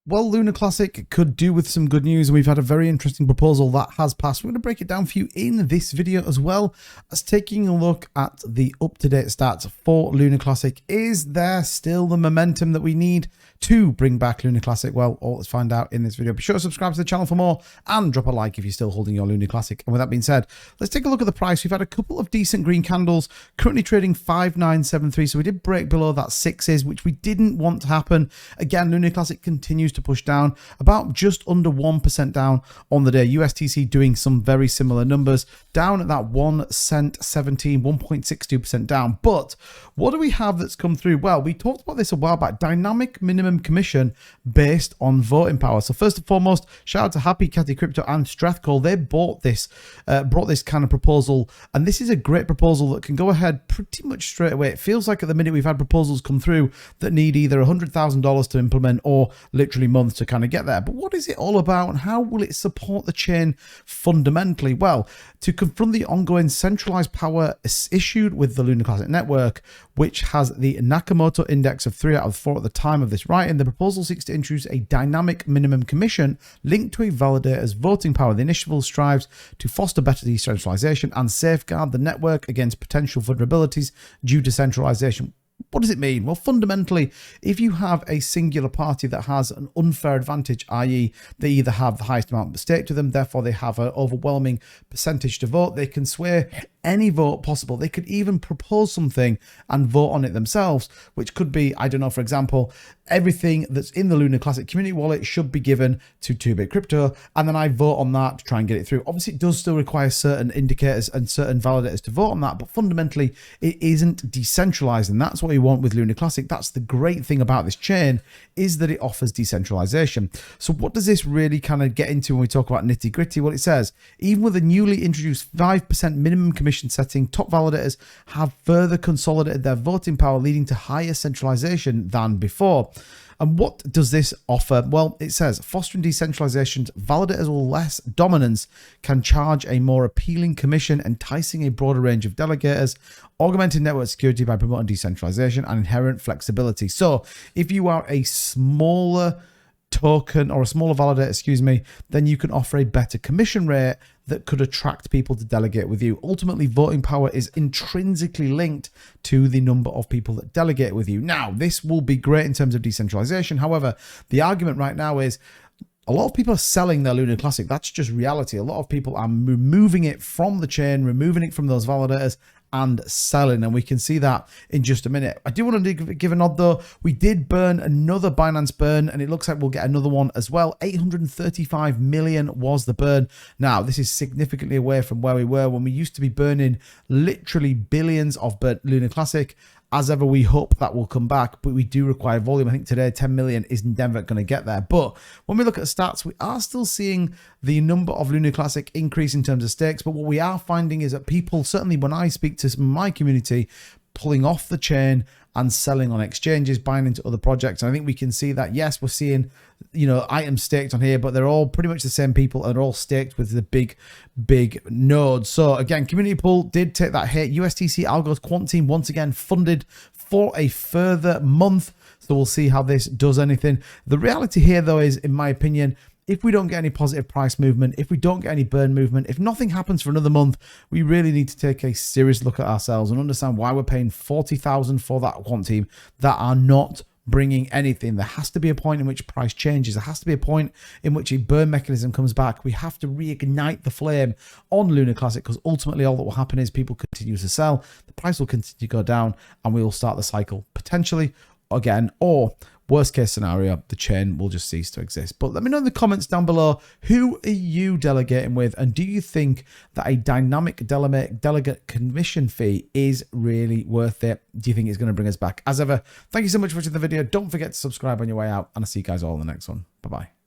Well, Lunar Classic could do with some good news. We've had a very interesting proposal that has passed. We're going to break it down for you in this video, as well as taking a look at the up-to-date stats for Lunar Classic. Is there still the momentum that we need to bring back Lunar Classic? Well, let's find out in this video. Be sure to subscribe to the channel for more and drop a like if you're still holding your Lunar Classic. And with that being said, let's take a look at the price. We've had a couple of decent green candles, currently trading 5973. So we did break below that sixes, which we didn't want to happen. Again, Lunar Classic continues to push down, about just under 1% down on the day. USTC doing some very similar numbers, down at that 1 cent 17, 1.62% down. But what do we have that's come through? Well, we talked about this a while back. Dynamic minimum commission based on voting power. So first and foremost, shout out to Happy Catty Crypto and Strathcole. They brought this kind of proposal, and this is a great proposal that can go ahead pretty much straight away. It feels like at the minute we've had proposals come through that need either $100,000 to implement or literally months to kind of get there. But what is it all about, and how will it support the chain fundamentally? Well, to confront the ongoing centralized power issued with the Lunar Classic network, which has the Nakamoto index of 3 out of 4 at the time of this writing, the proposal seeks to introduce a dynamic minimum commission linked to a validator's voting power. The initiative strives to foster better decentralization and safeguard the network against potential vulnerabilities due to centralization. What does it mean? Well, fundamentally, if you have a singular party that has an unfair advantage, i.e. they either have the highest amount of stake to them, therefore they have an overwhelming percentage to vote, they can sway any vote possible. They could even propose something and vote on it themselves, which could be, I don't know, for example, everything that's in the Lunar Classic community wallet should be given to 2-Bit Crypto, and then I vote on that to try and get it through. Obviously, it does still require certain indicators and certain validators to vote on that, but fundamentally, it isn't decentralized, and that's what we want with Lunar Classic. That's the great thing about this chain, is that it offers decentralization. So what does this really kind of get into when we talk about nitty gritty? Well, it says, even with a newly introduced 5% minimum commission setting, top validators have further consolidated their voting power, leading to higher centralization than before. And what does this offer? Well, it says fostering decentralization, validators with less dominance can charge a more appealing commission, enticing a broader range of delegators, augmenting network security by promoting decentralization and inherent flexibility. So if you are a smaller token or a smaller validator, then you can offer a better commission rate that could attract people to delegate with you. Ultimately, voting power is intrinsically linked to the number of people that delegate with you. Now, this will be great in terms of decentralization. However, the argument right now is a lot of people are selling their Lunar Classic. That's just reality. A lot of people are removing it from the chain, removing it from those validators, and selling, and we can see that in just a minute. I do want to give a nod though. We did burn another Binance burn, and it looks like we'll get another one as well. 835 million was the burn. Now, this is significantly away from where we were when we used to be burning literally billions of Lunar Classic. As ever, we hope that will come back, but we do require volume. I think today 10 million is never going to get there. But when we look at stats, we are still seeing the number of Lunar Classic increase in terms of stakes. But what we are finding is that people, certainly when I speak to my community, pulling off the chain and selling on exchanges, buying into other projects. And I think we can see that, yes, we're seeing, items staked on here, but they're all pretty much the same people and they're all staked with the big nodes. So again, community pool did take that hit. USTC Algo's Quant team once again funded for a further month. So we'll see how this does anything. The reality here though is, in my opinion, if we don't get any positive price movement, if we don't get any burn movement, if nothing happens for another month, we really need to take a serious look at ourselves and understand why we're paying 40,000 for that quant team that are not bringing anything. There has to be a point in which price changes. There has to be a point in which a burn mechanism comes back. We have to reignite the flame on Lunar Classic, because ultimately all that will happen is people continue to sell, the price will continue to go down, and we will start the cycle potentially again, or worst case scenario, the chain will just cease to exist. But let me know in the comments down below, who are you delegating with? And do you think that a dynamic delegate commission fee is really worth it? Do you think it's going to bring us back? As ever, thank you so much for watching the video. Don't forget to subscribe on your way out, and I'll see you guys all in the next one. Bye-bye.